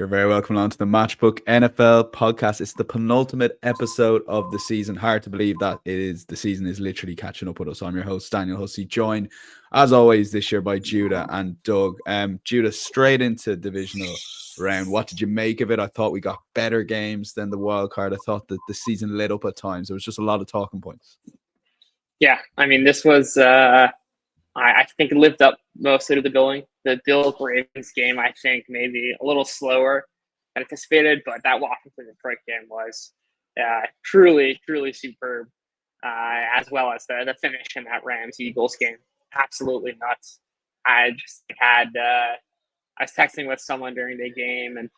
You're very welcome on to the Matchbook NFL podcast. It's the penultimate episode of the season. Hard to believe that the season is literally catching up with us. I'm your host, Daniel Hussey, joined as always this year by Judah and Doug. Judah, straight into divisional round. What did you make of it? I thought we got better games than the wild card. I thought that the season lit up at times. There was just a lot of talking points. Yeah, I mean, this was, I think it lived up mostly to the billing. The Bills-Ravens game, I think, maybe a little slower than anticipated, but that Washington-Detroit game was truly, truly superb, as well as the finish in that Rams-Eagles game. Absolutely nuts. I was texting with someone during the game, and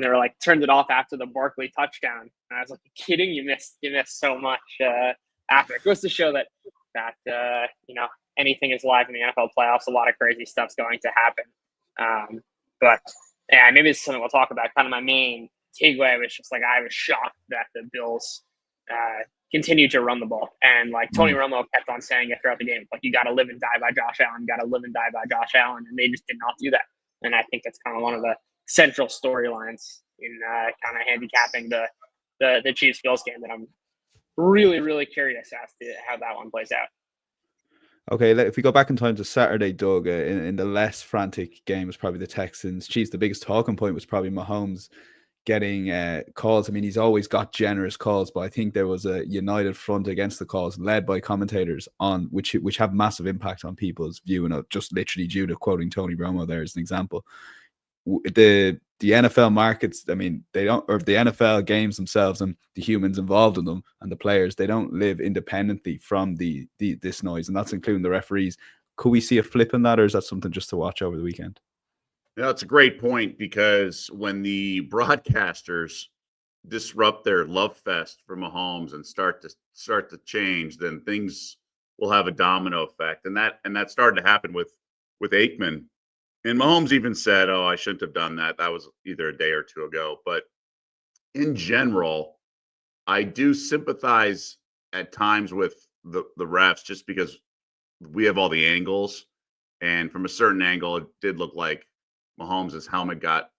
they were like, turned it off after the Barkley touchdown. And I was like, kidding? You missed so much after. It goes to show that anything is live in the NFL playoffs. A lot of crazy stuff's going to happen. But yeah, maybe it's something we'll talk about. Kind of my main takeaway was just I was shocked that the Bills continued to run the ball. And Tony Romo kept on saying it throughout the game, you got to live and die by Josh Allen. You got to live and die by Josh Allen. And they just did not do that. And I think that's kind of one of the central storylines in kind of handicapping the Chiefs-Bills game that I'm really, really curious as to how that one plays out. Okay, if we go back in time to Saturday, Doug, in the less frantic game was probably the Texans Chiefs. The biggest talking point was probably Mahomes getting calls. I mean, he's always got generous calls, but I think there was a united front against the calls led by commentators on which have massive impact on people's view. And just literally Judah quoting Tony Romo there as an example. The NFL markets, I mean, they don't, or the NFL games themselves and the humans involved in them and the players, they don't live independently from this noise, and that's including the referees. Could we see a flip in that, or is that something just to watch over the weekend? Yeah, that's a great point, because when the broadcasters disrupt their love fest for Mahomes and start to change, then things will have a domino effect, and that started to happen with Aikman. And Mahomes even said, "Oh, I shouldn't have done that. That was either a day or two ago." But in general, I do sympathize at times with the refs, just because we have all the angles. And from a certain angle, it did look like Mahomes' helmet got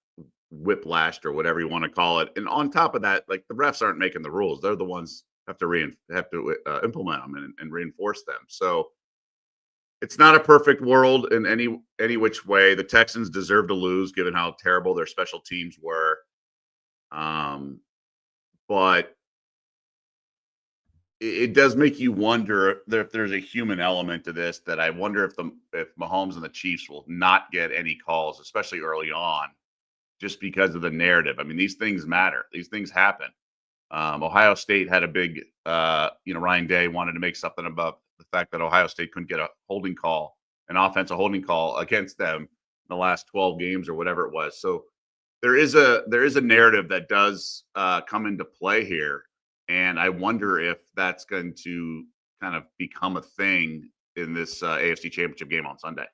whiplashed, or whatever you want to call it. And on top of that, the refs aren't making the rules. They're the ones have to implement them and reinforce them. So it's not a perfect world in any which way. The Texans deserve to lose, given how terrible their special teams were. But it does make you wonder if there's a human element to this, that I wonder if Mahomes and the Chiefs will not get any calls, especially early on, just because of the narrative. I mean, these things matter. These things happen. Ohio State had a big, Ryan Day wanted to make something about the fact that Ohio State couldn't get an offensive holding call against them in the last 12 games or whatever it was. So there is a narrative that does come into play here. And I wonder if that's going to kind of become a thing in this AFC Championship game on Sunday.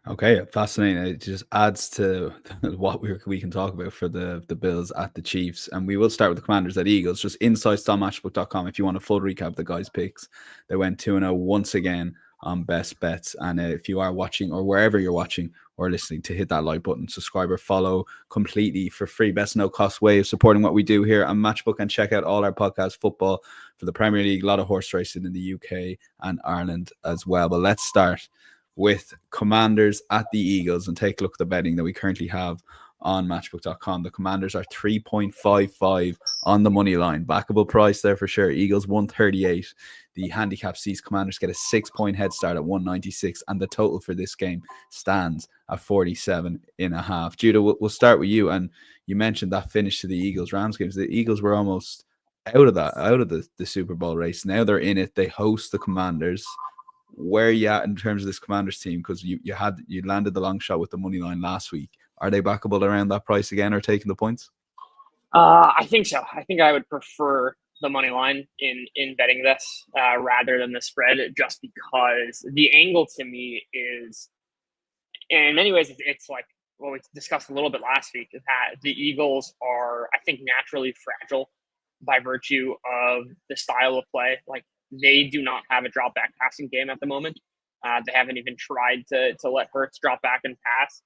Okay, fascinating. It just adds to what we can talk about for the Bills at the Chiefs. And we will start with the Commanders at Eagles. Just insights.matchbook.com if you want a full recap of the guys' picks. They went 2-0 once again on best bets. And if you are watching, or wherever you're watching or listening, to hit that like button, subscribe or follow completely for free. Best no cost way of supporting what we do here on Matchbook. And check out all our podcasts, football for the Premier League, a lot of horse racing in the UK and Ireland as well. But let's start with Commanders at the Eagles and take a look at the betting that we currently have on matchbook.com. The Commanders are 3.55 on the money line. Backable price there for sure. Eagles 138. The handicap sees Commanders get a 6-point head start at 196, and the total for this game stands at 47.5. Judah, we'll start with you. And you mentioned that finish to the Eagles-Rams games. The Eagles were almost out of the Super Bowl race. Now they're in it. They host the Commanders. Where are you at in terms of this Commanders team? Because you landed the long shot with the money line last week. Are they backable around that price again, or taking the points? I think so. I think I would prefer the money line in betting this rather than the spread, just because the angle to me is, in many ways, it's like what we discussed a little bit last week, is that the Eagles are, I think, naturally fragile by virtue of the style of play. They do not have a drop back passing game at the moment. They haven't even tried to let Hurts drop back and pass.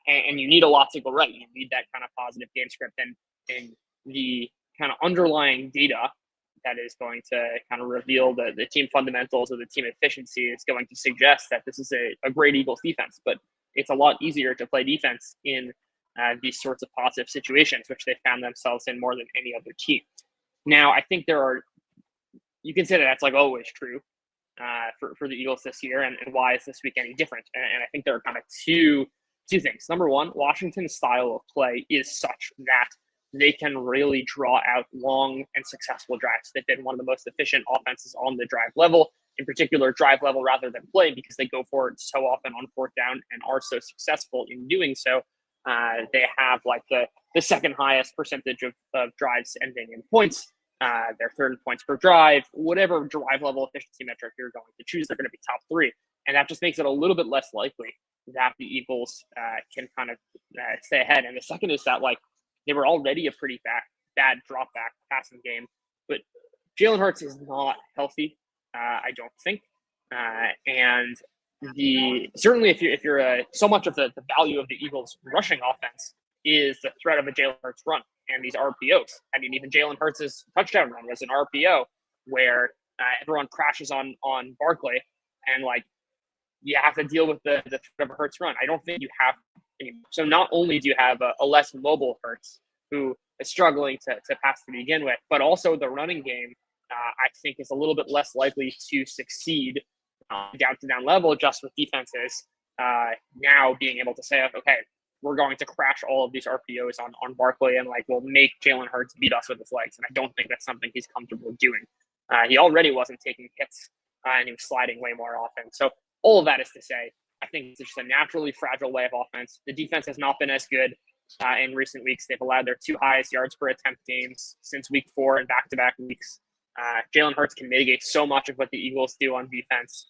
And you need a lot to go right. You need that kind of positive game script and the kind of underlying data that is going to kind of reveal the team fundamentals or the team efficiency is going to suggest that this is a great Eagles defense. But it's a lot easier to play defense in these sorts of positive situations, which they found themselves in more than any other team. Now, I think you can say that that's like always true for the Eagles this year, and why is this week any different? And I think there are kind of two things. Number one, Washington's style of play is such that they can really draw out long and successful drives. They've been one of the most efficient offenses on the drive level, in particular drive level rather than play, because they go for it so often on fourth down and are so successful in doing so. They have like the second highest percentage of drives ending in points. They're third in points per drive. Whatever drive level efficiency metric you're going to choose, they're going to be top three. And that just makes it a little bit less likely that the Eagles can kind of stay ahead. And the second is that, like, they were already a pretty bad drop back passing game, but Jalen Hurts is not healthy, I don't think. And certainly if you're so much of the value of the Eagles rushing offense is the threat of a Jalen Hurts run and these RPOs. I mean, even Jalen Hurts' touchdown run was an RPO where everyone crashes on Barkley, and like you have to deal with the threat of a Hurts run. I don't think you have anymore. So not only do you have a less mobile Hurts who is struggling to pass to begin with, but also the running game, I think, is a little bit less likely to succeed down to down level just with defenses now being able to say, okay, we're going to crash all of these RPOs on Barkley and like we'll make Jalen Hurts beat us with his legs. And I don't think that's something he's comfortable doing. He already wasn't taking hits and he was sliding way more often. So all of that is to say, I think it's just a naturally fragile way of offense. The defense has not been as good in recent weeks. They've allowed their two highest yards per attempt games since week 4 and back-to-back weeks. Jalen Hurts can mitigate so much of what the Eagles do on defense.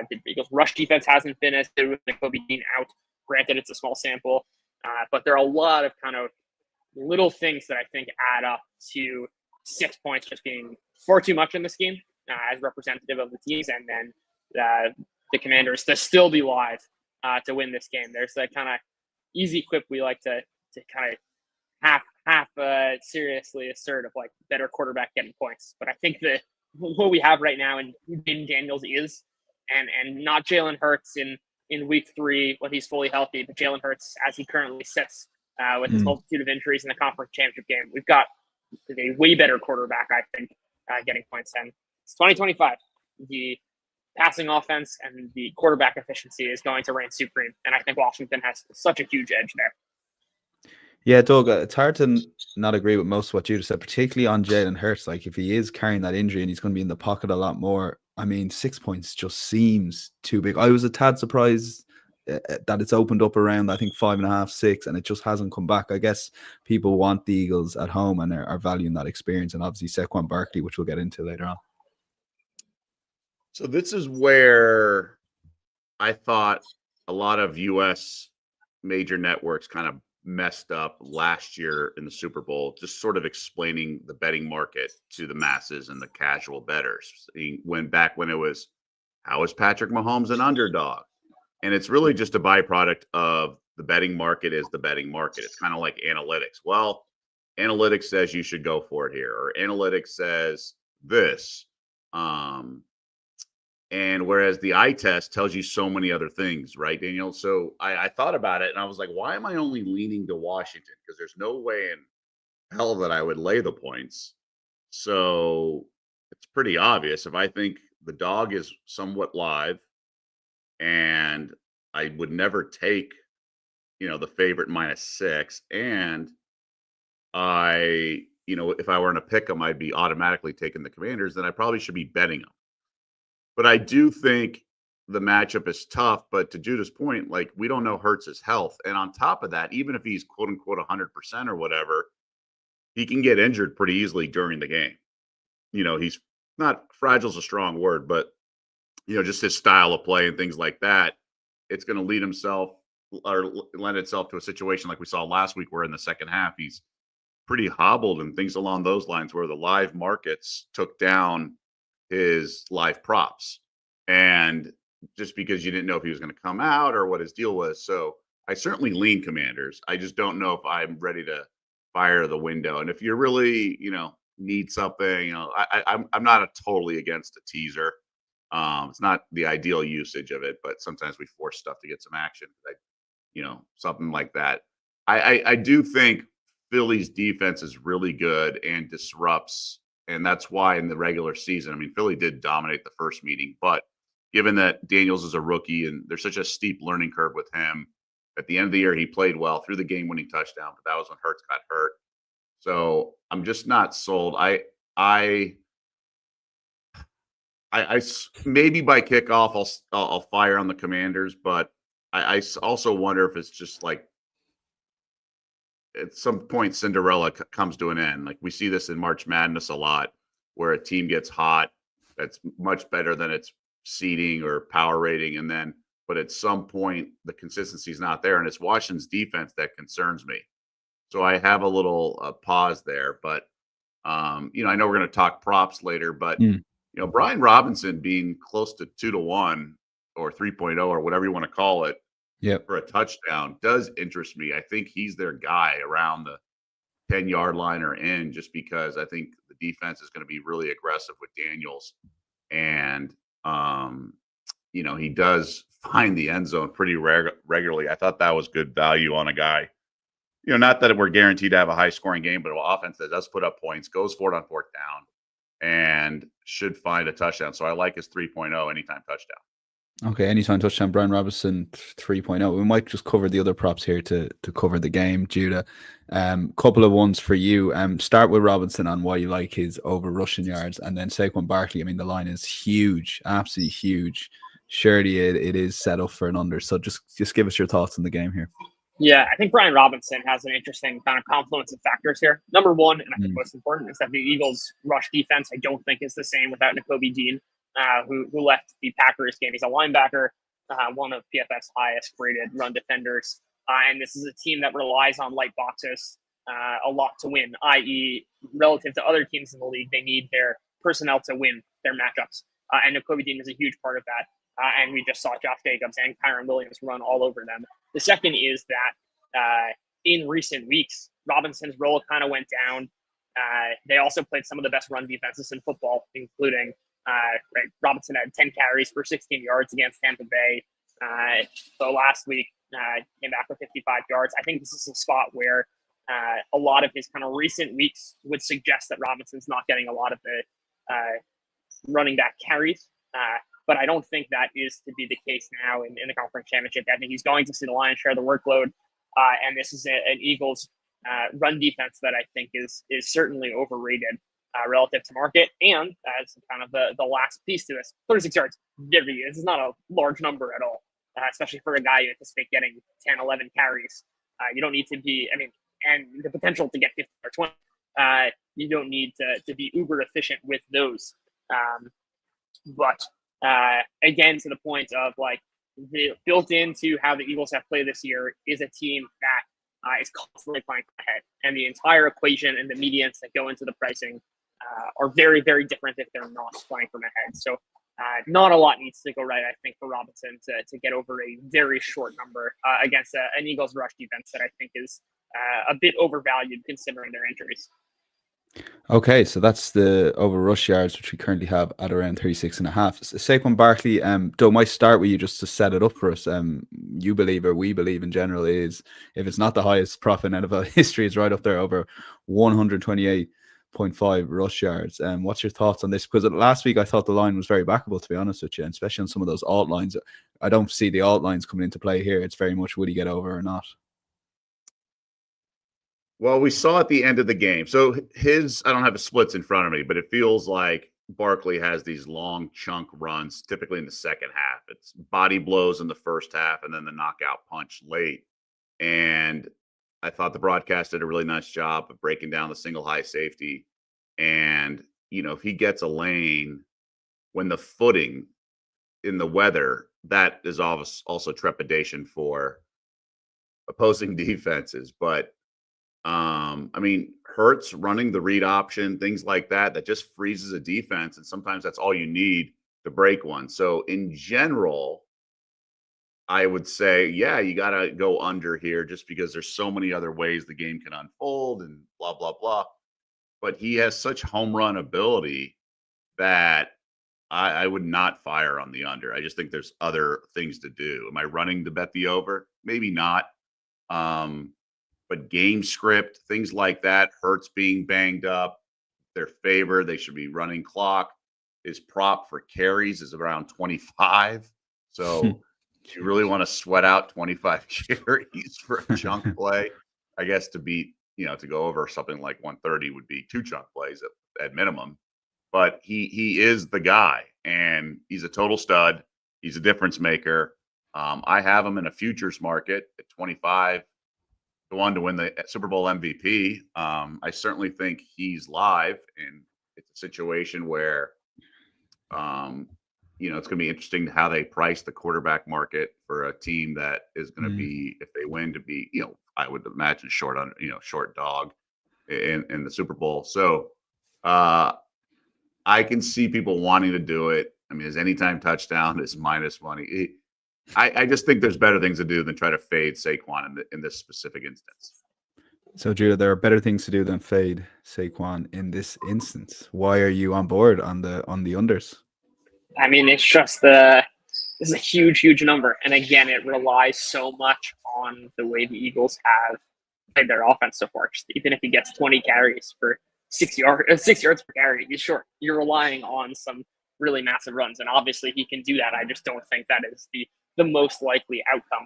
The Eagles' rush defense hasn't been as good with Kobe Dean out. Granted, it's a small sample, but there are a lot of kind of little things that I think add up to 6 points just being far too much in this game as representative of the teams, and then the Commanders to still be live to win this game. There's that kind of easy quip we like to kind of half seriously assert of like better quarterback getting points. But I think that what we have right now in Daniels is, and not Jalen Hurts in week 3 when he's fully healthy, but Jalen Hurts as he currently sits with his multitude of injuries in the conference championship game. We've got a way better quarterback, I think, getting points. And it's 2025. The passing offense and the quarterback efficiency is going to reign supreme. And I think Washington has such a huge edge there. Yeah, Doug, it's hard to not agree with most of what you just said, particularly on Jalen Hurts. Like, if he is carrying that injury and he's going to be in the pocket a lot more, I mean, 6 points just seems too big. I was a tad surprised that it's opened up around, I think, 5.5, 6, and it just hasn't come back. I guess people want the Eagles at home and are valuing that experience, and obviously Saquon Barkley, which we'll get into later on. So this is where I thought a lot of U.S. major networks kind of messed up last year in the Super Bowl, just sort of explaining the betting market to the masses and the casual bettors. When it was, how is Patrick Mahomes an underdog? And it's really just a byproduct of the betting market is the betting market. It's kind of like analytics. Well, analytics says you should go for it here, or analytics says this. And whereas the eye test tells you so many other things, right, Daniel? So I thought about it and I was like, why am I only leaning to Washington? Because there's no way in hell that I would lay the points. So it's pretty obvious. If I think the dog is somewhat live, and I would never take, the favorite -6, and if I were in a pick 'em, I'd be automatically taking the Commanders, then I probably should be betting them. But I do think the matchup is tough. But to Judah's point, like, we don't know Hurts' health. And on top of that, even if he's quote unquote 100% or whatever, he can get injured pretty easily during the game. He's not, fragile is a strong word, but just his style of play and things like that, it's going to lend itself to a situation like we saw last week, where in the second half, he's pretty hobbled and things along those lines, where the live markets took down his live props, and just because you didn't know if he was going to come out or what his deal was. So I certainly lean Commanders. I just don't know if I'm ready to fire the window. And if you really, need something, I'm not totally against a teaser. It's not the ideal usage of it, but sometimes we force stuff to get some action. Something like that. I do think Philly's defense is really good and disrupts, and that's why in the regular season, I mean, Philly did dominate the first meeting, but given that Daniels is a rookie and there's such a steep learning curve with him, at the end of the year he played well through the game-winning touchdown, but that was when Hurts got hurt. So I'm just not sold. Maybe by kickoff I'll fire on the Commanders, but I also wonder if it's just like at some point Cinderella comes to an end. Like we see this in March Madness a lot, where a team gets hot that's much better than its seeding or power rating, but at some point the consistency is not there, and it's Washington's defense that concerns me. So I have a little pause there, but I know we're going to talk props later, but Brian Robinson being close to 2-1 or 3.0 or whatever you want to call it, for a touchdown does interest me. I think he's their guy around the 10-yard line or in, just because I think the defense is going to be really aggressive with Daniels, and he does find the end zone pretty regularly. I thought that was good value on a guy. Not that we're guaranteed to have a high scoring game, but an offense that does put up points, goes for it on fourth down, and should find a touchdown. So I like his 3.0 anytime touchdown. Okay, anytime touchdown, Brian Robinson 3.0. We might just cover the other props here to cover the game, Judah. Couple of ones for you. Start with Robinson on why you like his over rushing yards, and then Saquon Barkley. I mean, the line is huge, absolutely huge. Surely it is set up for an under. So just give us your thoughts on the game here. Yeah, I think Brian Robinson has an interesting kind of confluence of factors here. Number one, and I think most important, is that the Eagles' rush defense, I don't think, is the same without Nakobe Dean, who left the Packers game. He's a linebacker, one of PFF's highest graded run defenders. And this is a team that relies on light boxes a lot to win, i.e., relative to other teams in the league, they need their personnel to win their matchups. And Nakobe Dean is a huge part of that. And we just saw Josh Jacobs and Kyron Williams run all over them. The second is that in recent weeks, Robinson's role kind of went down. They also played some of the best run defenses in football, including Robinson had 10 carries for 16 yards against Tampa Bay. So last week, came back for 55 yards. I think this is a spot where a lot of his kind of recent weeks would suggest that Robinson's not getting a lot of the running back carries. But I don't think that is to be the case now in the conference championship. I think he's going to see the Lions share the workload. And this is an Eagles run defense that I think is certainly overrated relative to market. And as kind of the last piece to this, 36 yards, this is not a large number at all, especially for a guy you anticipate getting 10, 11 carries. You don't need to be, and the potential to get 15 or 20. You don't need to be uber efficient with those. But again, to the point of built into how the Eagles have played this year is a team that is constantly playing ahead, and the entire equation and the medians that go into the pricing are very, very different if they're not playing from ahead. So not a lot needs to go right, I think, for Robinson to get over a very short number against an Eagles rush defense that I think is a bit overvalued considering their injuries. Okay, so that's the over rush yards, which we currently have at around 36.5. Saquon Barkley, Doe, might start with you just to set it up for us. You believe, or we believe in general, is if it's not the highest profit in NFL history, it's right up there, over 128.5 rush yards. What's your thoughts on this? Because last week I thought the line was very backable, to be honest with you, and especially on some of those alt lines. I don't see the alt lines coming into play here. It's very much, would he get over or not? Well, we saw at the end of the game. So I don't have the splits in front of me, but it feels like Barkley has these long chunk runs, typically in the second half. It's body blows in the first half and then the knockout punch late. And I thought the broadcast did a really nice job of breaking down the single high safety. And, if he gets a lane when the footing in the weather, that is also trepidation for opposing defenses. But Hurts running the read option, things like that just freezes a defense. And sometimes that's all you need to break one. So in general, I would say, yeah, you got to go under here just because there's so many other ways the game can unfold and blah, blah, blah. But he has such home run ability that I would not fire on the under. I just think there's other things to do. Am I running to bet the over? Maybe not. But game script, things like that, Hurts being banged up, their favor, they should be running clock. His prop for carries is around 25. So do you really want to sweat out 25 carries for a chunk play? I guess to beat, to go over something like 130 would be 2 chunk plays at minimum. But he is the guy, and he's a total stud. He's a difference maker. I have him in a futures market at 25 to 1 to win the Super Bowl MVP. I certainly think he's live, and it's a situation where it's going to be interesting how they price the quarterback market for a team that is going to be, if they win, to be, I would imagine short dog in the Super Bowl. So I can see people wanting to do it. I mean, his anytime touchdown is minus money. I just think there's better things to do than try to fade Saquon in this specific instance. So, Judah, there are better things to do than fade Saquon in this instance. Why are you on board on the unders? I mean, it's just this is a huge number, and again, it relies so much on the way the Eagles have played their offense so far. Just even if he gets 20 carries for 6 yards per carry, you're relying on some really massive runs, and obviously he can do that. I just don't think that is the most likely outcome.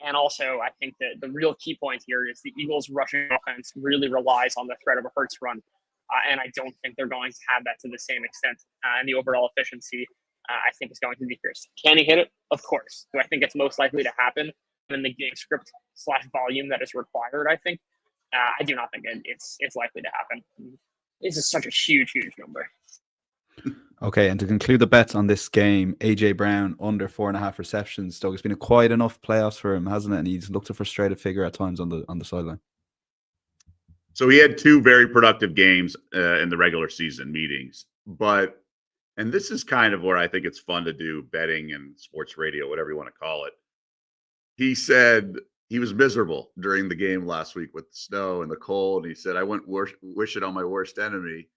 And also, I think that the real key point here is the Eagles' rushing offense really relies on the threat of a Hurts run. And I don't think they're going to have that to the same extent. And the overall efficiency, I think, is going to decrease. Can he hit it? Of course. Do I think it's most likely to happen in the game script / volume that is required? I think. I do not think it's likely to happen. This is such a huge number. Okay, and to conclude the bets on this game, AJ Brown under 4.5 receptions. Doug, it's been a quiet enough playoffs for him, hasn't it? And he's looked a frustrated figure at times on the sideline. So he had 2 very productive games in the regular season meetings, and this is kind of where I think it's fun to do betting and sports radio, whatever you want to call it. He said he was miserable during the game last week with the snow and the cold. And he said, I wouldn't wish it on my worst enemy.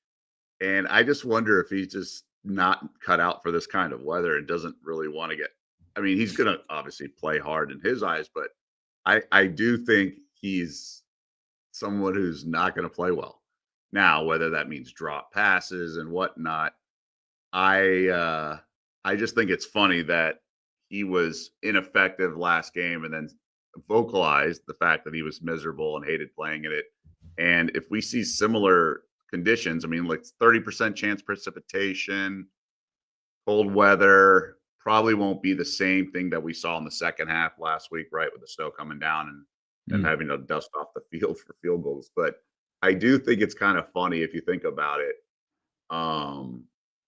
And I just wonder if he's just not cut out for this kind of weather and doesn't really want to he's going to obviously play hard in his eyes, but I do think he's someone who's not going to play well. Now, whether that means drop passes and whatnot, I just think it's funny that he was ineffective last game and then vocalized the fact that he was miserable and hated playing in it. And if we see similar conditions, like 30% chance precipitation, cold weather, probably won't be the same thing that we saw in the second half last week, right? With the snow coming down and having to dust off the field for field goals. But I do think it's kind of funny if you think about it.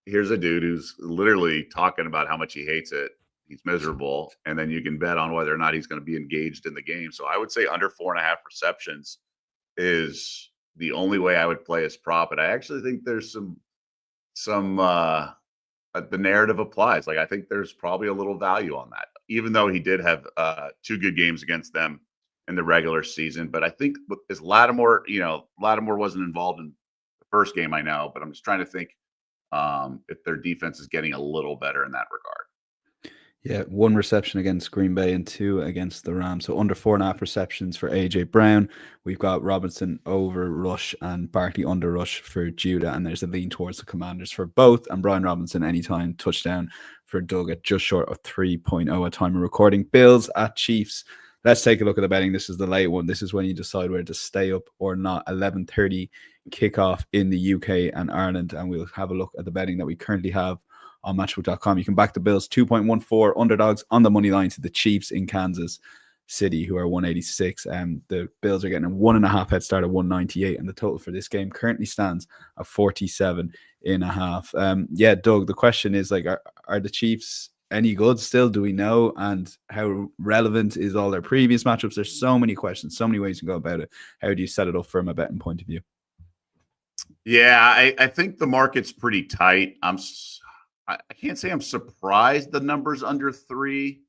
Here's a dude who's literally talking about how much he hates it. He's miserable. And then you can bet on whether or not he's going to be engaged in the game. So I would say under 4.5 receptions is the only way I would play his prop. And I actually think there's some the narrative applies. Like, I think there's probably a little value on that, even though he did have 2 good games against them in the regular season. But I think with Lattimore, Lattimore wasn't involved in the first game, I know, but I'm just trying to think if their defense is getting a little better in that regard. Yeah, 1 reception against Green Bay and 2 against the Rams. So under 4.5 receptions for AJ Brown. We've got Robinson over rush and Barkley under rush for Judah. And there's a lean towards the Commanders for both. And Brian Robinson anytime touchdown for Doug at just short of 3.0 at time of recording. Bills at Chiefs. Let's take a look at the betting. This is the late one. This is when you decide whether to stay up or not. 11:30 kickoff in the UK and Ireland. And we'll have a look at the betting that we currently have on matchbook.com. You can back the Bills 2.14 underdogs on the money line to the Chiefs in Kansas City, who are 186. The Bills are getting a 1.5 head start at 198, and the total for this game currently stands at 47.5. Yeah, Doug, the question is, like, are the Chiefs any good still? Do we know? And how relevant is all their previous matchups? There's so many questions, so many ways to go about it. How do you set it up from a betting point of view? Yeah, I think the market's pretty tight. I can't say I'm surprised the number's under 3,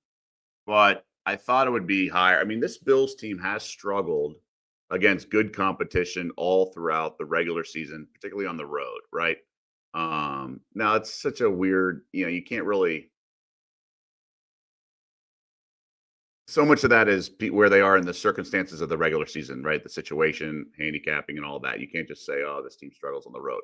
but I thought it would be higher. I mean, this Bills team has struggled against good competition all throughout the regular season, particularly on the road, right? Now it's such a weird, you can't really. So much of that is where they are in the circumstances of the regular season, right? The situation, handicapping, and all that. You can't just say, "Oh, this team struggles on the road."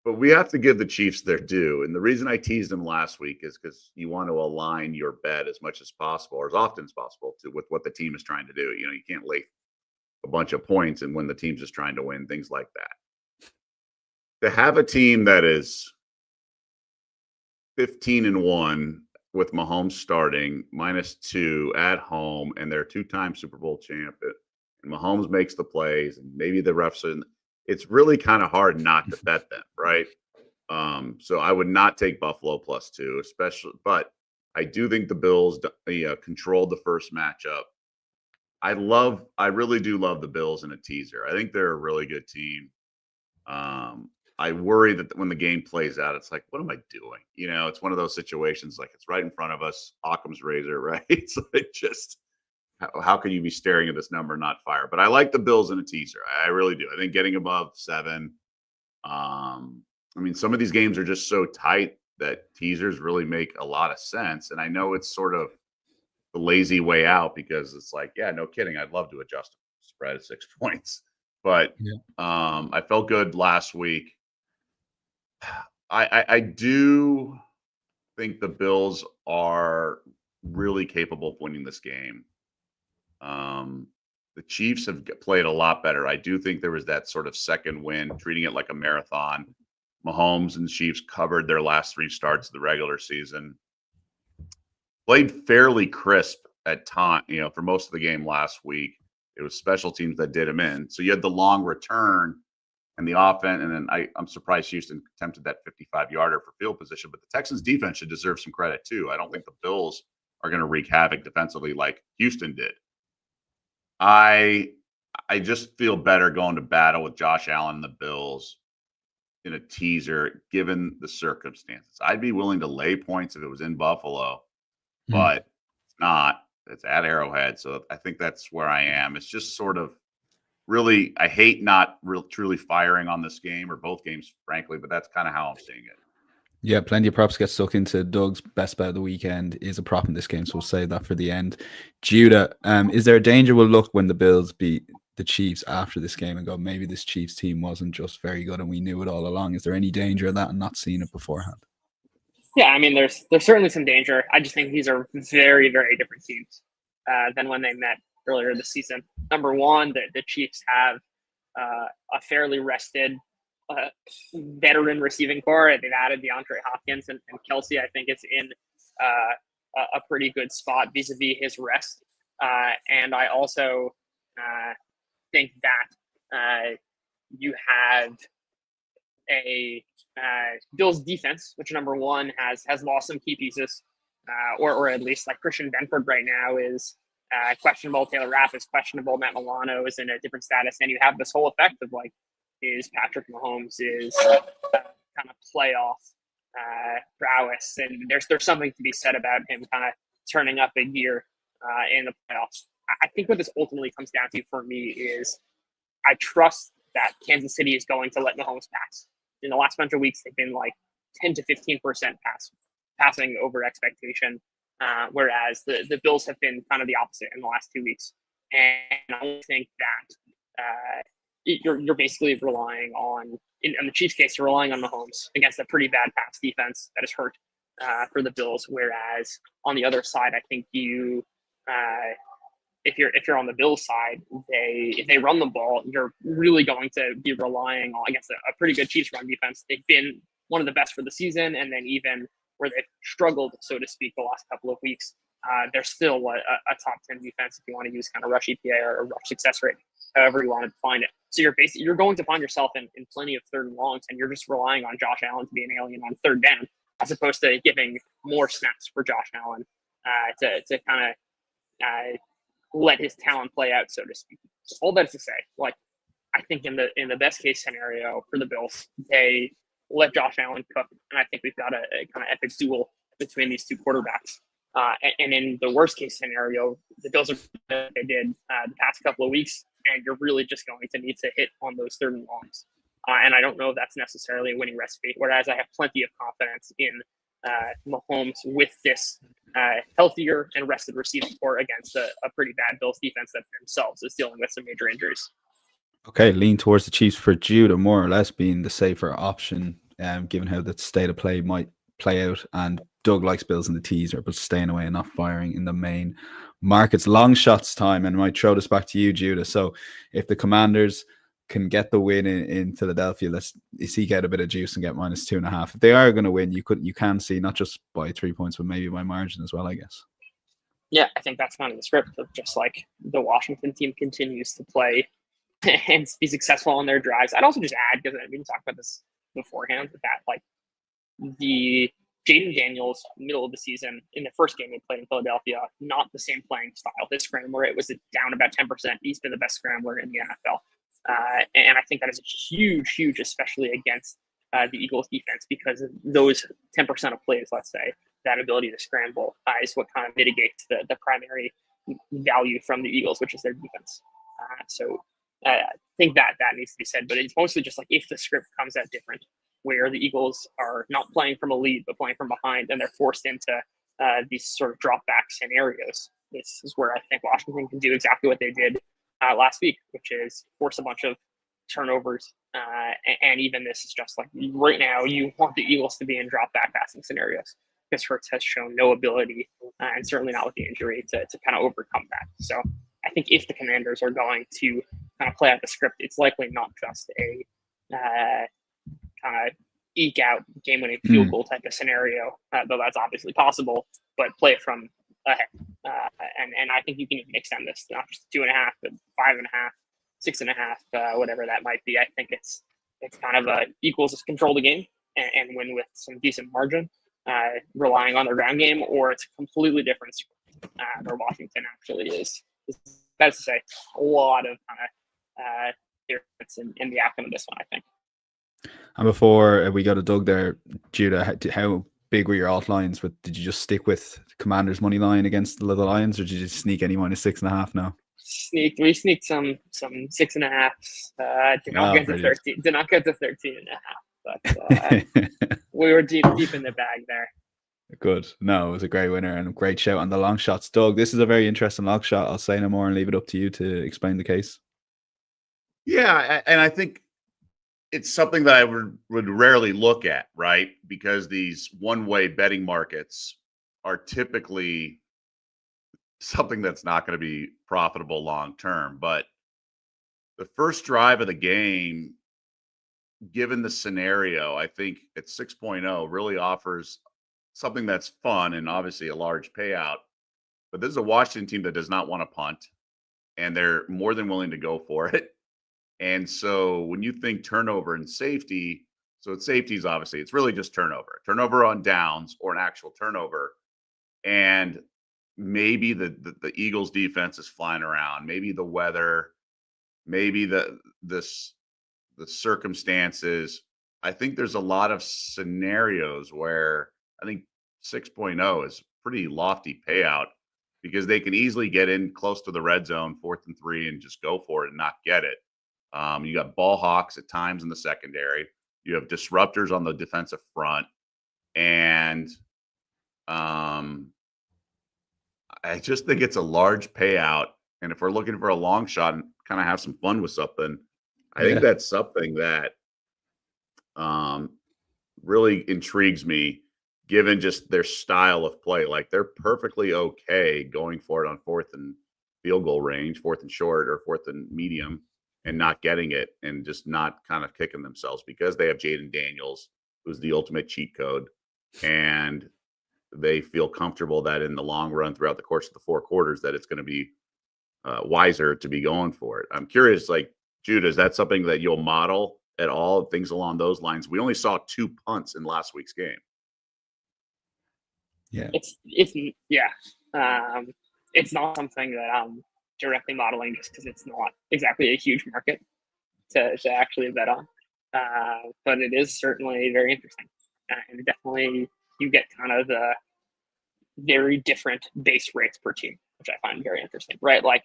But we have to give the Chiefs their due. And the reason I teased them last week is because you want to align your bet as much as possible, or as often as possible, with what the team is trying to do. You can't lay a bunch of points and when the team's just trying to win, things like that. To have a team that is 15-1 with Mahomes starting, -2 at home, and they're two-time Super Bowl champ, and Mahomes makes the plays, and maybe the refs are it's really kind of hard not to bet them, right? So I would not take Buffalo +2, especially, but I do think the Bills controlled the first matchup. I really do love the Bills in a teaser. I think they're a really good team. I worry that when the game plays out, it's like, what am I doing? It's one of those situations, like it's right in front of us, Occam's razor, right? It's like, just how can you be staring at this number and not fire? But I like the Bills in a teaser. I really do. I think getting above 7. I mean, some of these games are just so tight that teasers really make a lot of sense. And I know it's sort of the lazy way out because it's like, yeah, no kidding. I'd love to adjust the spread at 6 points. But I felt good last week. I do think the Bills are really capable of winning this game. The Chiefs have played a lot better. I do think there was that sort of second win, treating it like a marathon. Mahomes and the Chiefs covered their last 3 starts of the regular season. Played fairly crisp at time, for most of the game last week. It was special teams that did him in. So you had the long return and the offense, and then I'm surprised Houston attempted that 55-yarder for field position. But the Texans' defense should deserve some credit too. I don't think the Bills are going to wreak havoc defensively like Houston did. I just feel better going to battle with Josh Allen and the Bills in a teaser, given the circumstances. I'd be willing to lay points if it was in Buffalo, but it's not. It's at Arrowhead, so I think that's where I am. It's just sort of really, I hate not truly firing on this game or both games, frankly, but that's kind of how I'm seeing it. Yeah, plenty of props get stuck into. Doug's best bet of the weekend is a prop in this game, so we'll save that for the end. Judah, is there a danger we'll look when the Bills beat the Chiefs after this game and go, maybe this Chiefs team wasn't just very good and we knew it all along? Is there any danger of that and not seeing it beforehand? Yeah, I mean, there's certainly some danger. I just think these are very, very different teams than when they met earlier this season. Number one, the Chiefs have a fairly rested veteran receiving core. They've added DeAndre Hopkins and Kelsey. I think it's in a pretty good spot vis-a-vis his rest. And I also think that you have a Bills defense, which number one has lost some key pieces, or at least like Christian Benford right now is questionable. Taylor Rapp is questionable. Matt Milano is in a different status. And you have this whole effect of like, is Patrick Mahomes is kind of playoff prowess, and there's something to be said about him kind of turning up a gear in the playoffs. I think what this ultimately comes down to for me is I trust that Kansas City is going to let Mahomes pass. In the last bunch of weeks, they've been like 10 to 15% passing over expectation, whereas the Bills have been kind of the opposite in the last 2 weeks. And I think that you're basically relying on, in the Chiefs' case, you're relying on Mahomes against a pretty bad pass defense that is hurt for the Bills. Whereas on the other side, I think you, if you're on the Bills side, if they run the ball, you're really going to be relying on against a pretty good Chiefs run defense. They've been one of the best for the season, and then even where they've struggled, so to speak, the last couple of weeks, they're still a top 10 defense if you want to use kind of rush EPA or rush success rate, however you want to define it. So you're going to find yourself in plenty of third and longs, and you're just relying on Josh Allen to be an alien on third down, as opposed to giving more snaps for Josh Allen to kind of let his talent play out, so to speak. So all that is to say, like, I think in the best case scenario for the Bills, they let Josh Allen cook, and I think we've got a kind of epic duel between these two quarterbacks. And in the worst case scenario, the Bills are they did the past couple of weeks, and you're really just going to need to hit on those third and longs. And I don't know if that's necessarily a winning recipe. Whereas I have plenty of confidence in Mahomes with this healthier and rested receiving core against a pretty bad Bills defense that themselves is dealing with some major injuries. Okay, lean towards the Chiefs for Judah, more or less being the safer option, given how the state of play might play out. And Doug likes Bills in the teaser, but staying away and not firing in the main markets. Long shots time, and I might throw this back to you, Judah. So if the Commanders can get the win in Philadelphia, let's see, get a bit of juice and get -2.5. If they are going to win, you can see not just by 3 points, but maybe by margin as well, I guess. Yeah, I think that's kind of the script of just like the Washington team continues to play and be successful on their drives. I'd also just add, because we didn't talk about this beforehand, that like the Jaden Daniels middle of the season in the first game he played in Philadelphia, not the same playing style. His scrambler, it was down about 10%. He's been the best scrambler in the NFL. And I think that is huge, especially against the Eagles defense, because those 10% of plays, let's say, that ability to scramble is what kind of mitigates the primary value from the Eagles, which is their defense. So I think that needs to be said, but it's mostly just like if the script comes out different, where the Eagles are not playing from a lead, but playing from behind, and they're forced into these sort of drop back scenarios. This is where I think Washington can do exactly what they did last week, which is force a bunch of turnovers. And even this is just like right now, you want the Eagles to be in drop back passing scenarios, because Hurts has shown no ability, and certainly not with the injury, to kind of overcome that. So I think if the Commanders are going to kind of play out the script, it's likely not just a kind of eke out game-winning field goal type of scenario, though that's obviously possible, but play it from ahead. And I think you can even extend this, not just 2.5, but 5.5, 6.5, whatever that might be. I think it's kind of equals to control the game and win with some decent margin, relying on their ground game, or it's a completely different where Washington actually is. That's to say, a lot of kind of difference in the outcome of this one, I think. And before we go to Doug there, Judah, how big were your alt lines? But did you just stick with Commanders money line against the Lions, or did you just sneak any -6.5 now? We sneaked some 6.5. Did not get to 13. Did not get to 13.5. But we were deep in the bag there. Good. No, it was a great winner and a great shout on the long shots. Doug, this is a very interesting long shot. I'll say no more and leave it up to you to explain the case. Yeah, and I think it's something that I would rarely look at, right? Because these one-way betting markets are typically something that's not going to be profitable long-term. But the first drive of the game, given the scenario, I think at 6.0 really offers something that's fun and obviously a large payout. But this is a Washington team that does not want to punt, and they're more than willing to go for it. And so when you think turnover and safety, so it's safeties, obviously, it's really just turnover on downs or an actual turnover. And maybe the Eagles defense is flying around, maybe the weather, maybe the circumstances. I think there's a lot of scenarios where I think 6.0 is pretty lofty payout, because they can easily get in close to the red zone, 4th and 3, and just go for it and not get it. You got ball hawks at times in the secondary. You have disruptors on the defensive front. And I just think it's a large payout. And if we're looking for a long shot and kind of have some fun with something, I think that's something that really intrigues me, given just their style of play. Like, they're perfectly okay going for it on 4th and field goal range, 4th and short, or 4th and medium, and not getting it, and just not kind of kicking themselves, because they have Jaden Daniels, who's the ultimate cheat code. And they feel comfortable that in the long run, throughout the course of the 4 quarters, that it's going to be wiser to be going for it. I'm curious, like, Judah, is that something that you'll model at all, things along those lines? We only saw 2 punts in last week's game. Yeah. It's not something that I'm directly modeling, just because it's not exactly a huge market to actually bet on. But it is certainly very interesting. And definitely you get kind of very different base rates per team, which I find very interesting, right? Like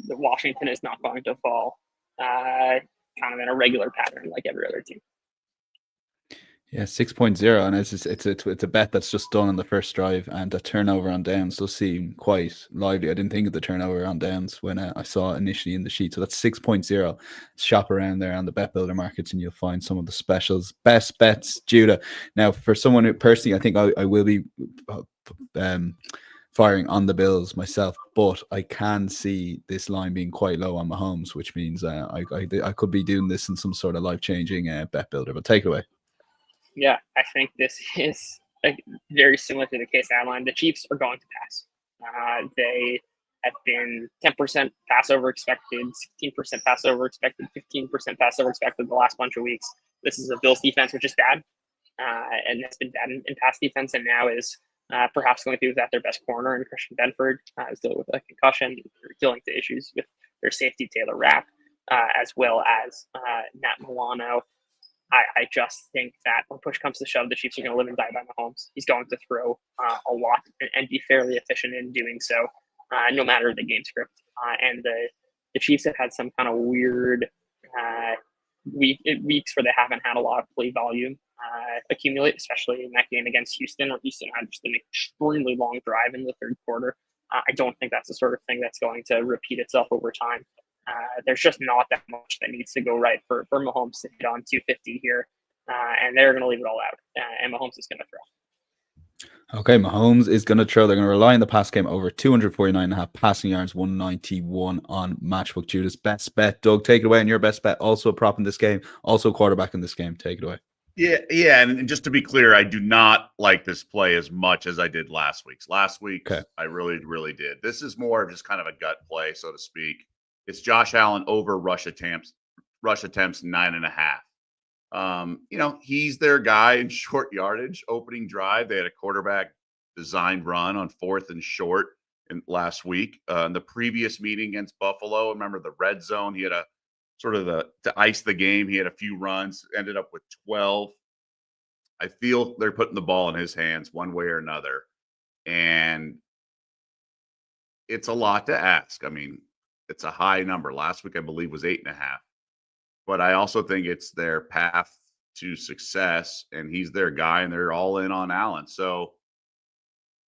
the Washington is not going to fall kind of in a regular pattern like every other team. Yeah, 6.0, and it's a bet that's just done on the first drive, and the turnover on downs does seem quite lively. I didn't think of the turnover on downs when I saw it initially in the sheet. So that's 6.0. Shop around there on the bet builder markets, and you'll find some of the specials. Best bets, Judah. Now, for someone who personally, I think I will be firing on the Bills myself, but I can see this line being quite low on Mahomes, which means I could be doing this in some sort of life-changing bet builder. But take it away. Yeah, I think this is very similar to the case outlined. The Chiefs are going to pass. They have been 10% pass over expected, 16% pass over expected, 15% pass over expected the last bunch of weeks. This is a Bills defense, which is bad, and has been bad in pass defense, and now is perhaps going through without their best corner in Christian Benford, is dealing with a concussion, dealing with issues with their safety Taylor Rapp, as well as Matt Milano. I just think that when push comes to shove, the Chiefs are going to live and die by Mahomes. He's going to throw a lot and be fairly efficient in doing so, no matter the game script. And the Chiefs have had some kind of weird weeks where they haven't had a lot of play volume accumulate, especially in that game against Houston, where Houston had just an extremely long drive in the third quarter. I don't think that's the sort of thing that's going to repeat itself over time. There's just not that much that needs to go right for Mahomes to hit on 250 here, and they're going to leave it all out, and Mahomes is going to throw. Okay, Mahomes is going to throw. They're going to rely on the pass game over 249.5 passing yards, 191 on Matchbook. Judah's best bet. Doug, take it away on your best bet. Also a prop in this game, also quarterback in this game. Take it away. Yeah, and just to be clear, I do not like this play as much as I did last week's. Last week, okay. I really, really did. This is more of just kind of a gut play, so to speak. It's Josh Allen over rush attempts 9.5. He's their guy in short yardage. Opening drive, they had a quarterback designed run on 4th and short in last week. In the previous meeting against Buffalo, remember the red zone, he had a sort of to ice the game. He had a few runs, ended up with 12. I feel they're putting the ball in his hands one way or another. And it's a lot to ask. I mean, it's a high number. Last week, I believe, was 8.5. But I also think it's their path to success, and he's their guy, and they're all in on Allen. So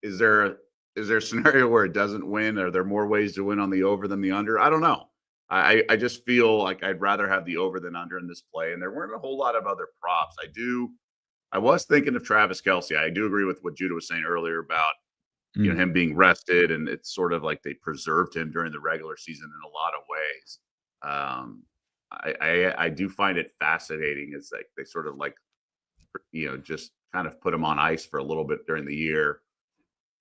is there a scenario where it doesn't win? Are there more ways to win on the over than the under? I don't know. I just feel like I'd rather have the over than under in this play, and there weren't a whole lot of other props. I was thinking of Travis Kelce. I do agree with what Judah was saying earlier about him being rested, and it's sort of like they preserved him during the regular season in a lot of ways. I do find it fascinating. It's like they sort of like, just kind of put him on ice for a little bit during the year.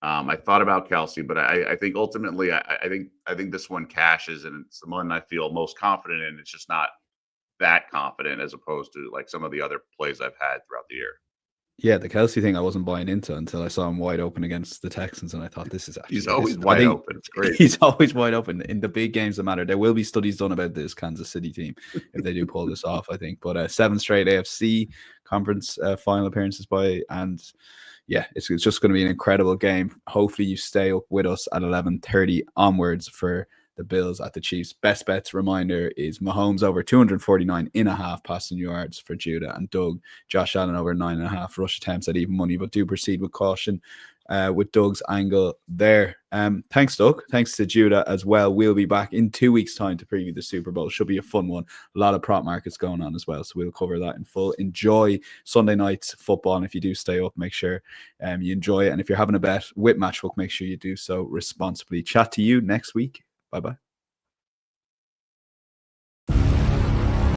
I thought about Kelce, but I think ultimately, I think this one cashes, and it's the one I feel most confident in. It's just not that confident as opposed to like some of the other plays I've had throughout the year. Yeah, the Kelce thing I wasn't buying into until I saw him wide open against the Texans, and I thought this is actually he's always wide open. It's great. He's always wide open in the big games that matter. There will be studies done about this Kansas City team if they do pull this off, I think. But 7 straight AFC conference final appearances and yeah, it's just going to be an incredible game. Hopefully you stay up with us at 11:30 onwards for the Bills at the Chiefs. Best bets reminder is Mahomes over 249.5 passing yards for Judah, and Doug, Josh Allen over 9.5 rush attempts at even money, but do proceed with caution with Doug's angle there. Thanks, Doug. Thanks to Judah as well. We'll be back in 2 weeks' time to preview the Super Bowl. Should be a fun one. A lot of prop markets going on as well, so we'll cover that in full. Enjoy Sunday night's football, and if you do stay up, make sure you enjoy it. And if you're having a bet with Matchbook, make sure you do so responsibly. Chat to you next week. Bye-bye.